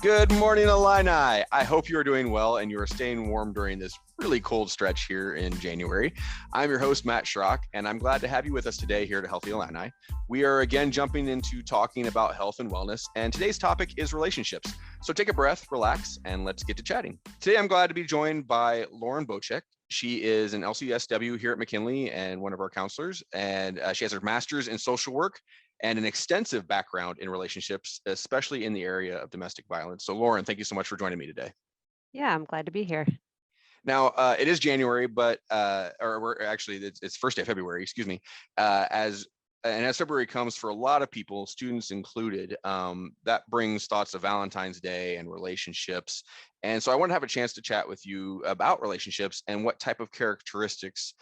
Good morning, Illini. I hope you are doing well and you are staying warm during this really cold stretch here in January. I'm your host, Matt Schrock, and I'm glad to have you with us today here at Healthy Illini. We are again jumping into talking about health and wellness, and today's topic is relationships. So take a breath, relax, and let's get to chatting. Today, I'm glad to be joined by Lauren Bocek. She is an LCSW here at McKinley and one of our counselors, and she has her master's in social work and an extensive background in relationships, especially in the area of domestic violence. So Lauren, thank you so much for joining me today. Yeah, I'm glad to be here. Now, it is January, but it's first day of February, excuse me. As February comes for a lot of people, students included, that brings thoughts of Valentine's Day and relationships. And so I want to have a chance to chat with you about relationships and what type of characteristics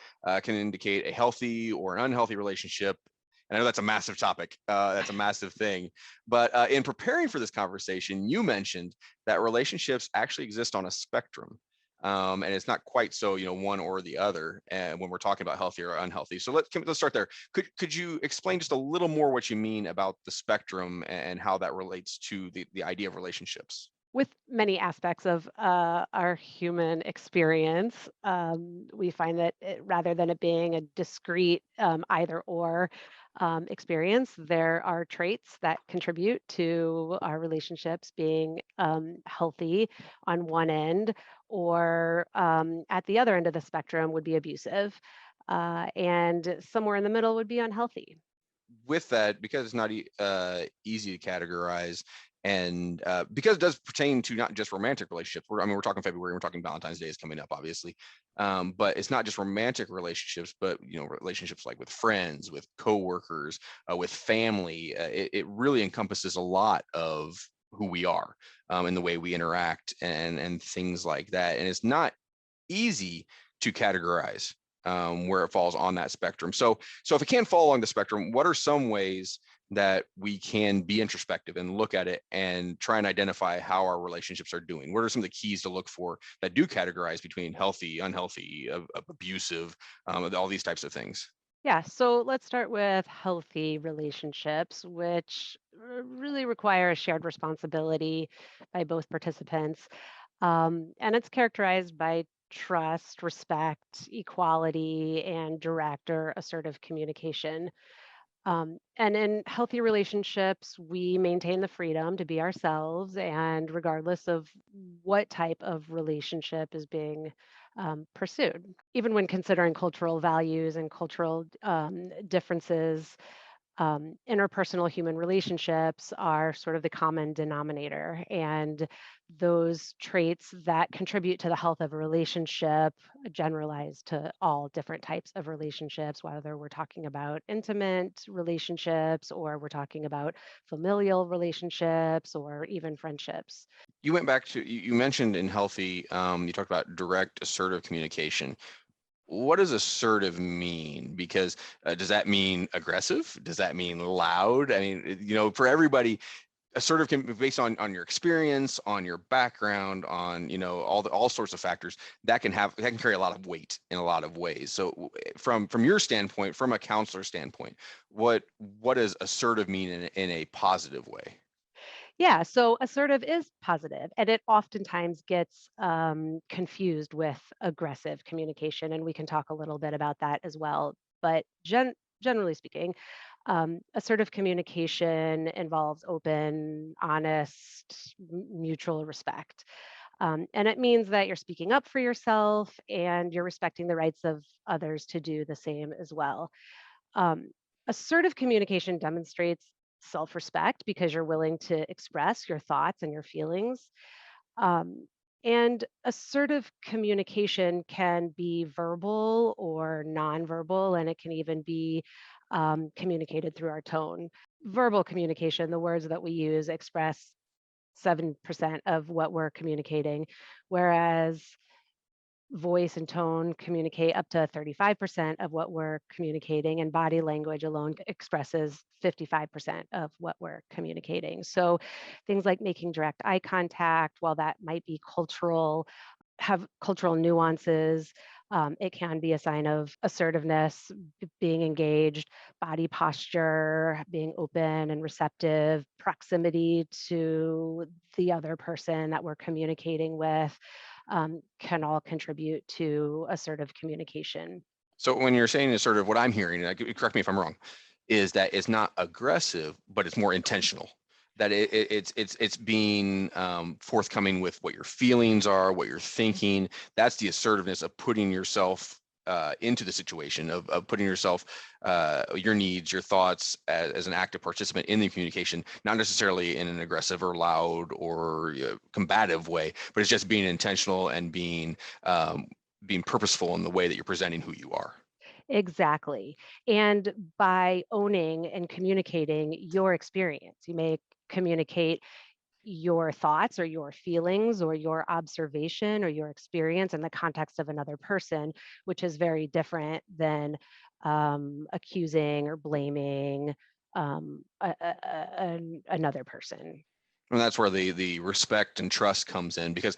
can indicate a healthy or an unhealthy relationship. And I know that's a massive topic. That's a massive thing. But in preparing for this conversation, you mentioned that relationships actually exist on a spectrum. And it's not quite so, one or the other. And when we're talking about healthy or unhealthy, so let's start there. Could you explain just a little more what you mean about the spectrum and how that relates to the idea of relationships? With many aspects of our human experience, we find that rather than it being a discrete either or experience, there are traits that contribute to our relationships being healthy on one end, or at the other end of the spectrum would be abusive, and somewhere in the middle would be unhealthy. With that, because it's not easy to categorize, and because it does pertain to not just romantic relationships. We're talking February, we're talking Valentine's Day is coming up, obviously, but it's not just romantic relationships, but relationships like with friends, with coworkers, with family. It really encompasses a lot of who we are, and the way we interact and things like that. And it's not easy to categorize where it falls on that spectrum. So if it can fall along the spectrum, what are some ways that we can be introspective and look at it and try and identify how our relationships are doing? What are some of the keys to look for that do categorize between healthy, unhealthy, abusive, all these types of things? Yeah, so let's start with healthy relationships, which really require a shared responsibility by both participants. And it's characterized by trust, respect, equality, and direct or assertive communication. And in healthy relationships, we maintain the freedom to be ourselves, and regardless of what type of relationship is being pursued, even when considering cultural values and cultural differences, interpersonal human relationships are sort of the common denominator. And those traits that contribute to the health of a relationship generalize to all different types of relationships, whether we're talking about intimate relationships or we're talking about familial relationships or even friendships. You went back to, you mentioned in healthy, you talked about direct assertive communication. What does assertive mean? Because does that mean aggressive? Does that mean loud? I mean, for everybody, assertive can be based on your experience, on your background, on all sorts of factors that can carry a lot of weight in a lot of ways. So from your standpoint, from a counselor standpoint, what does assertive mean in a positive way? Yeah, so assertive is positive, and it oftentimes gets confused with aggressive communication, and we can talk a little bit about that as well. But generally speaking, assertive communication involves open, honest, mutual respect. And it means that you're speaking up for yourself and you're respecting the rights of others to do the same as well. Um, Assertive communication demonstrates self respect because you're willing to express your thoughts and your feelings. Um, and assertive communication can be verbal or nonverbal, and it can even be communicated through our tone. Verbal communication, the words that we use, express 7% of what we're communicating, whereas voice and tone communicate up to 35% of what we're communicating, and body language alone expresses 55% of what we're communicating. So things like making direct eye contact, while that might be cultural, have cultural nuances, It can be a sign of assertiveness, being engaged, body posture, being open and receptive, proximity to the other person that we're communicating with, can all contribute to assertive communication. So when you're saying is sort of what I'm hearing, and correct me if I'm wrong, is that it's not aggressive, but it's more intentional. That it's being forthcoming with what your feelings are, what you're thinking. That's the assertiveness of putting yourself into the situation, of putting yourself, your needs, your thoughts as an active participant in the communication, not necessarily in an aggressive or loud or combative way, but it's just being intentional and being purposeful in the way that you're presenting who you are. Exactly. And by owning and communicating your experience, you may communicate your thoughts or your feelings or your observation or your experience in the context of another person, which is very different than accusing or blaming another person. And that's where the respect and trust comes in, because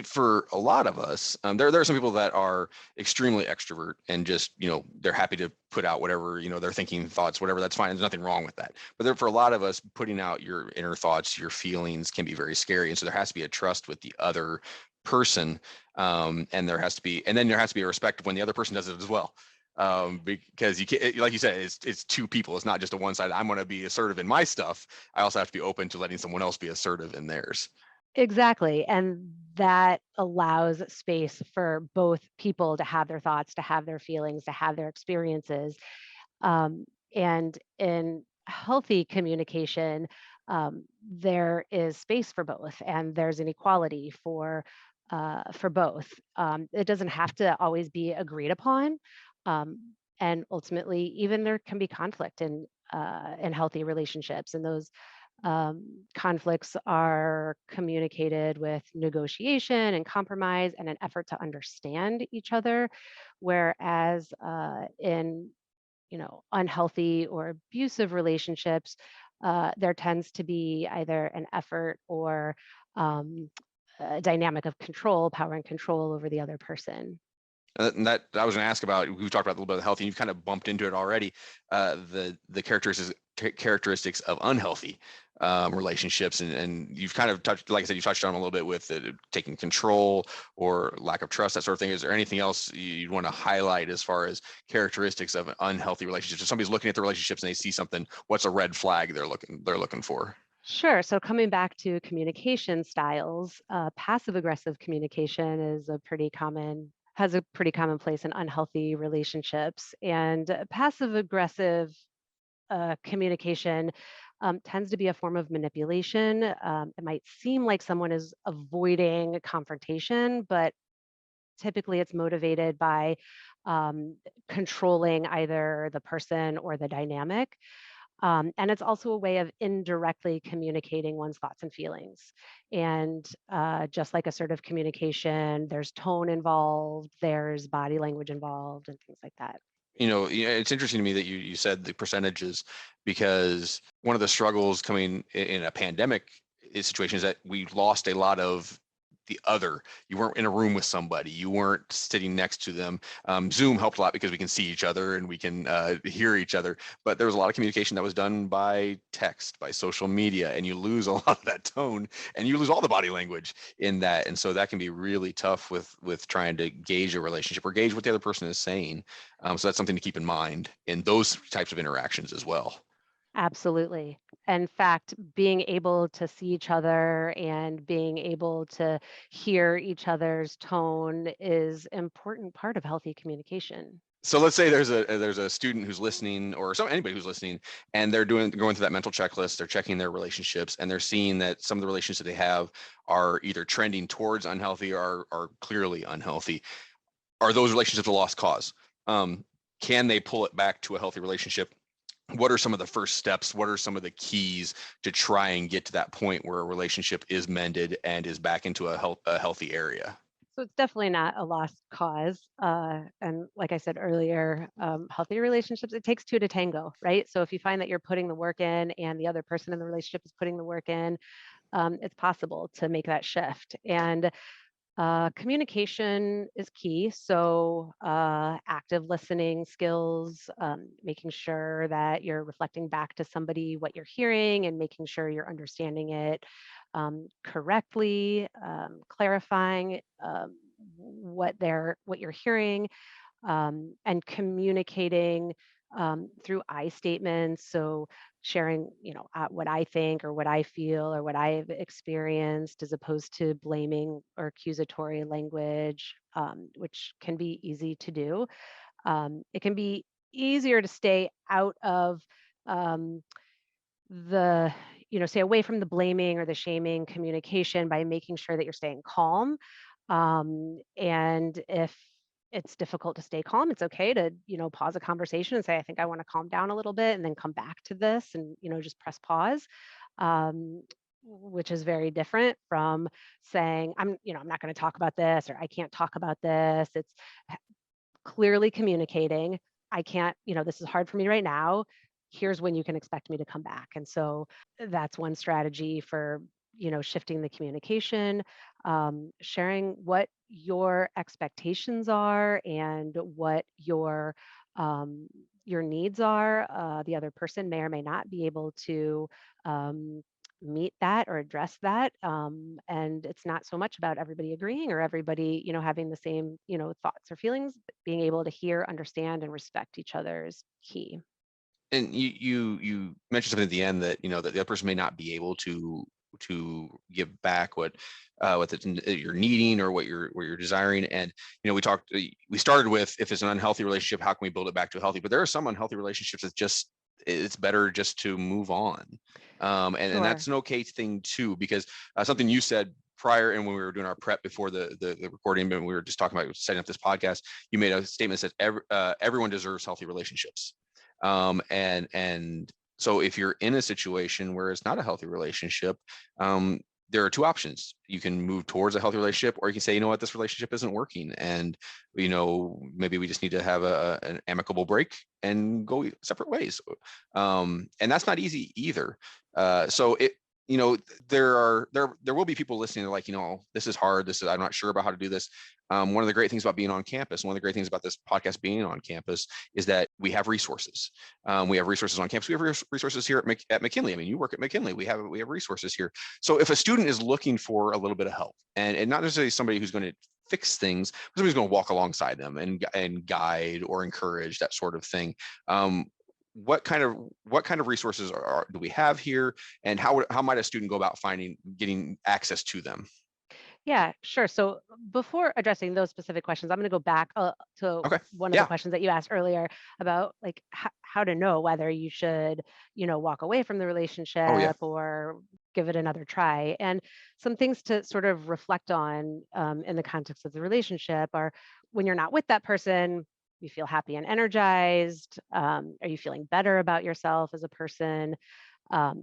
for a lot of us, there are some people that are extremely extrovert and just, they're happy to put out whatever, they're thinking, thoughts, whatever. That's fine. There's nothing wrong with that. But for a lot of us, putting out your inner thoughts, your feelings can be very scary. And so there has to be a trust with the other person. And there has to be a respect when the other person does it as well. Because you can't, like you said, it's two people. It's not just a one side. I'm going to be assertive in my stuff. I also have to be open to letting someone else be assertive in theirs. Exactly. And that allows space for both people to have their thoughts, to have their feelings, to have their experiences. And in healthy communication, there is space for both, and there's an equality for both. It doesn't have to always be agreed upon, and ultimately, even there can be conflict in healthy relationships, and those conflicts are communicated with negotiation and compromise and an effort to understand each other, whereas in unhealthy or abusive relationships, there tends to be either an effort or um, a dynamic of control, power and control over the other person. And that I was going to ask about. We talked about a little bit of healthy. You've kind of bumped into it already. The characteristics of unhealthy relationships, and you've kind of touched, like I said, you touched on a little bit with taking control or lack of trust, that sort of thing. Is there anything else you'd want to highlight as far as characteristics of unhealthy relationships? If somebody's looking at the relationships and they see something, what's a red flag they're looking for? Sure. So coming back to communication styles, passive aggressive communication has a pretty common place in unhealthy relationships. And passive aggressive communication tends to be a form of manipulation. It might seem like someone is avoiding confrontation, but typically it's motivated by controlling either the person or the dynamic. And it's also a way of indirectly communicating one's thoughts and feelings. And just like assertive communication, there's tone involved, there's body language involved, and things like that. It's interesting to me that you said the percentages, because one of the struggles coming in a pandemic situation is that we lost a lot of the other. You weren't in a room with somebody. You weren't sitting next to them. Zoom helped a lot because we can see each other and we can hear each other. But there was a lot of communication that was done by text, by social media, and you lose a lot of that tone, and you lose all the body language in that. And so that can be really tough with trying to gauge a relationship or gauge what the other person is saying. So that's something to keep in mind in those types of interactions as well. Absolutely. In fact, being able to see each other and being able to hear each other's tone is an important part of healthy communication. So let's say there's a student who's listening, or anybody who's listening, and they're going through that mental checklist. They're checking their relationships, and they're seeing that some of the relationships that they have are either trending towards unhealthy or are clearly unhealthy. Are those relationships a lost cause? Can they pull it back to a healthy relationship? What are some of the first steps? What are some of the keys to try and get to that point where a relationship is mended and is back into a healthy area? So it's definitely not a lost cause. And like I said earlier, healthy relationships, it takes two to tango, right? So if you find that you're putting the work in and the other person in the relationship is putting the work in, it's possible to make that shift. And Communication is key. So, active listening skills, making sure that you're reflecting back to somebody what you're hearing and making sure you're understanding it correctly, clarifying what you're hearing, and communicating through I statements. So sharing, what I think or what I feel or what I've experienced, as opposed to blaming or accusatory language, which can be easy to do. It can be easier to stay out of um, the, stay away from the blaming or the shaming communication by making sure that you're staying calm. And if it's difficult to stay calm, it's okay to, pause a conversation and say, I think I want to calm down a little bit and then come back to this and, just press pause. Which is very different from saying, I'm not going to talk about this, or I can't talk about this. It's clearly communicating, I can't, this is hard for me right now. Here's when you can expect me to come back. And so that's one strategy for, shifting the communication, sharing what your expectations are and what your needs are. The other person may or may not be able to um, meet that or address that. And it's not so much about everybody agreeing or everybody, having the same, thoughts or feelings. But being able to hear, understand, and respect each other is key. And you mentioned something at the end that that the other person may not be able to give back what you're needing or what you're desiring. And we started with, if it's an unhealthy relationship, how can we build it back to a healthy? But there are some unhealthy relationships that it's better just to move on. And that's Sure. an okay thing too, because something you said prior, and when we were doing our prep before the recording, but we were just talking about setting up this podcast, you made a statement that said everyone deserves healthy relationships. And so if you're in a situation where it's not a healthy relationship, there are two options. You can move towards a healthy relationship, or you can say, you know what, this relationship isn't working, and maybe we just need to have an amicable break and go separate ways. And that's not easy either. So there will be people listening. They're like, this is hard. I'm not sure about how to do this. One of the great things about being on campus, one of the great things about this podcast being on campus, is that we have resources. We have resources on campus. We have resources here at McKinley. I mean, you work at McKinley. We have resources here. So if a student is looking for a little bit of help, and not necessarily somebody who's going to fix things, somebody's going to walk alongside them and guide or encourage, that sort of thing. What kind of resources do we have here, and how might a student go about getting access to them? Yeah, sure. So before addressing those specific questions, I'm going to go back to Okay. one of the Yeah. questions that you asked earlier about like how to know whether you should, walk away from the Oh yeah. relationship or give it another try. And some things to sort of reflect on in the context of the relationship are, when you're not with that person, you feel happy and energized. Are you feeling better about yourself as a person? Are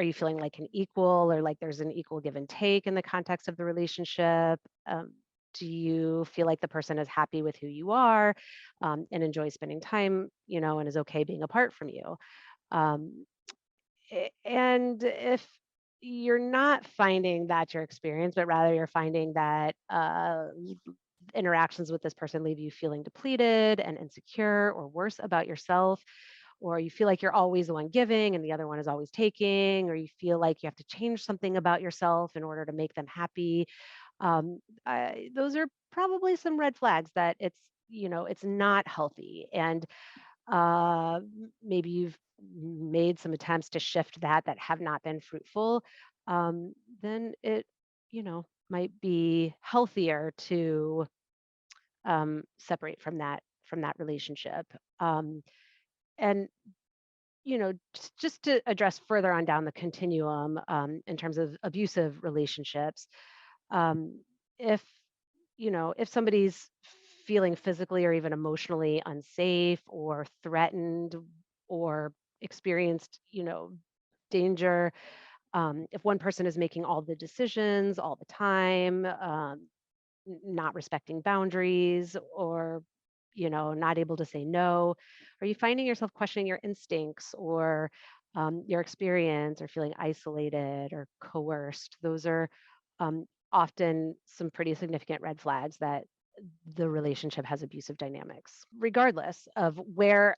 you feeling like an equal, or like there's an equal give and take in the context of the relationship? Do you feel like the person is happy with who you are, and enjoys spending time, and is okay being apart from you? Um, and if you're not finding that your experience, but rather you're finding that interactions with this person leave you feeling depleted and insecure or worse about yourself, or you feel like you're always the one giving and the other one is always taking, or you feel like you have to change something about yourself in order to make them happy, those are probably some red flags that it's not healthy. And maybe you've made some attempts to shift that have not been fruitful. Then it, might be healthier to separate from that relationship. And just to address further on down the continuum, in terms of abusive relationships, um, if if somebody's feeling physically or even emotionally unsafe or threatened or experienced, danger, if one person is making all the decisions all the time, not respecting boundaries, or not able to say no, are you finding yourself questioning your instincts or your experience, or feeling isolated or coerced? Those are often some pretty significant red flags that the relationship has abusive dynamics. Regardless of where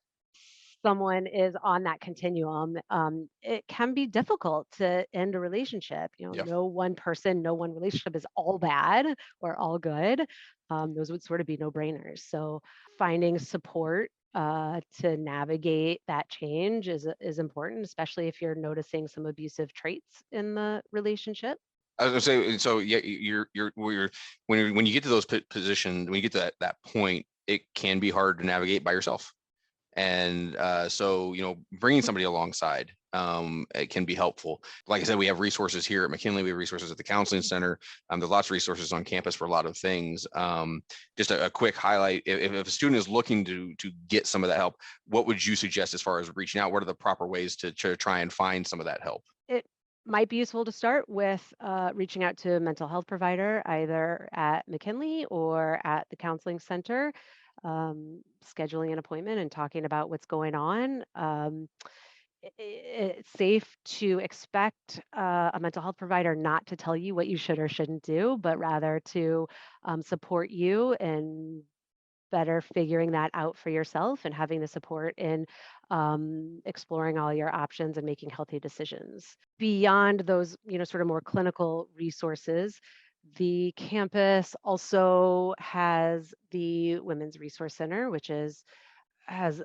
someone is on that continuum, it can be difficult to end a relationship. Yeah. No one person, no one relationship is all bad or all good. Those would sort of be no-brainers. So finding support to navigate that change is important, especially if you're noticing some abusive traits in the relationship. I was gonna say, so yeah, when you get to those positions, when you get to that point, it can be hard to navigate by yourself. And so, bringing somebody alongside, it can be helpful. Like I said, we have resources here at McKinley. We have resources at the counseling center. There's lots of resources on campus for a lot of things. Just a quick highlight: if a student is looking to get some of that help, what would you suggest as far as reaching out? What are the proper ways to try and find some of that help? It might be useful to start with reaching out to a mental health provider, either at McKinley or at the counseling center, scheduling an appointment and talking about what's going on. It's safe to expect a mental health provider not to tell you what you should or shouldn't do, but rather to support you in better figuring that out for yourself and having the support in exploring all your options and making healthy decisions. Beyond those, sort of more clinical resources, the campus also has the Women's Resource Center, which has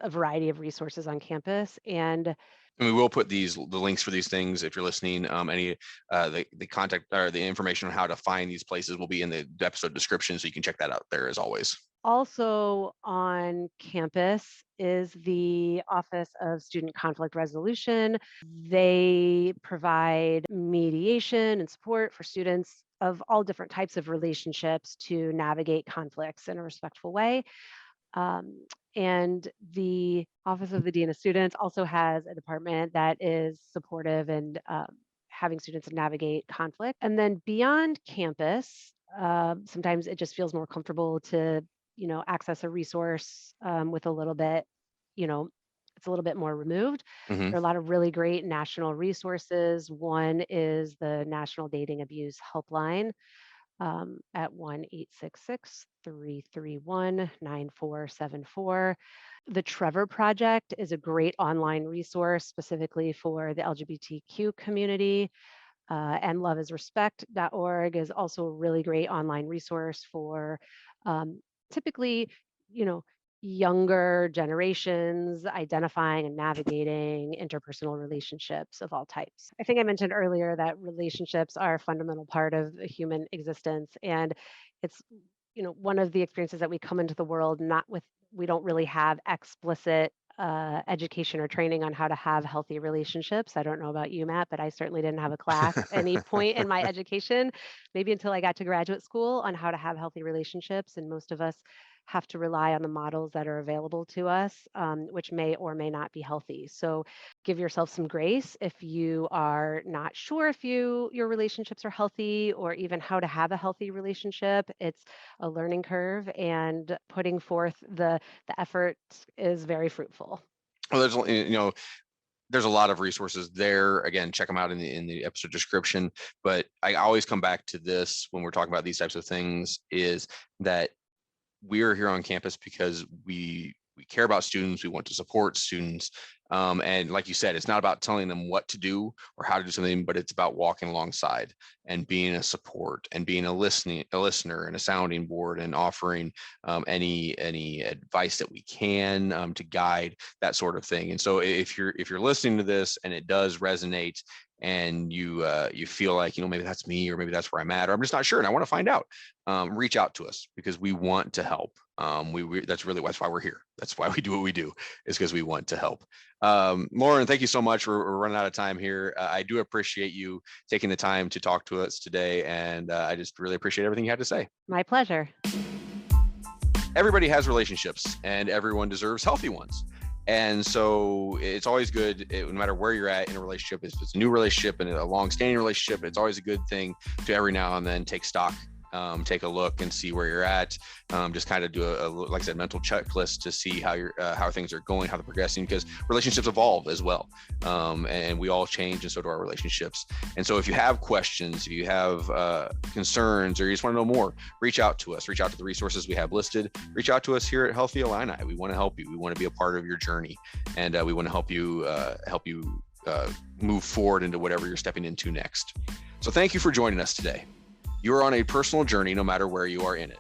a variety of resources on campus. And we will put the links for these things if you're listening. Any the contact or the information on how to find these places will be in the episode description, so you can check that out there as always. also on campus is the Office of Student Conflict Resolution. They provide mediation and support for students of all different types of relationships to navigate conflicts in a respectful way. And the Office of the Dean of Students also has a department that is supportive and having students navigate conflict. And then beyond campus, sometimes it just feels more comfortable to, access a resource with a little bit, it's a little bit more removed. Mm-hmm. There are a lot of really great national resources. One is the National Dating Abuse Helpline at 1-866-331-9474. The Trevor Project is a great online resource specifically for the LGBTQ community. And loveisrespect.org is also a really great online resource for typically, younger generations identifying and navigating interpersonal relationships of all types. I think I mentioned earlier that relationships are a fundamental part of the human existence. And it's, one of the experiences that we come into the world we don't really have explicit education or training on how to have healthy relationships. I don't know about you, Matt, but I certainly didn't have a class at any point in my education, maybe until I got to graduate school, on how to have healthy relationships. And most of us have to rely on the models that are available to us, which may or may not be healthy. So give yourself some grace if you are not sure if your relationships are healthy, or even how to have a healthy relationship. It's a learning curve, and putting forth the effort is very fruitful. Well, there's a lot of resources there. Again, check them out in the episode description. But I always come back to this when we're talking about these types of things, is that we are here on campus because we care about students. We want to support students. And like you said, it's not about telling them what to do or how to do something, but it's about walking alongside and being a support and being a listener and a sounding board, and offering any advice that we can to guide that sort of thing. And so if you're listening to this and it does resonate, and you feel like, maybe that's me, or maybe that's where I'm at, or I'm just not sure and I want to find out, reach out to us, because we want to help. That's why we're here. That's why we do what we do, is because we want to help. Lauren, thank you so much. We're running out of time here. I do appreciate you taking the time to talk to us today, and I just really appreciate everything you had to say. My pleasure. Everybody has relationships, and everyone deserves healthy ones. And so it's always good, no matter where you're at in a relationship, if it's a new relationship and a long-standing relationship, it's always a good thing to every now and then take stock take a look and see where you're at. Just kind of do like I said, mental checklist to see how things are going, how they're progressing, because relationships evolve as well. And we all change, and so do our relationships. And so if you have questions, if you have concerns, or you just want to know more, reach out to us, reach out to the resources we have listed, reach out to us here at Healthy Illini. We want to help you. We want to be a part of your journey, and we want to help you move forward into whatever you're stepping into next. So thank you for joining us today. You are on a personal journey, no matter where you are in it.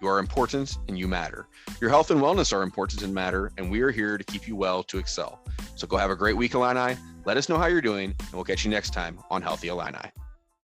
You are important and you matter. Your health and wellness are important and matter, and we are here to keep you well to excel. So go have a great week, Illini. Let us know how you're doing, and we'll catch you next time on Healthy Illini.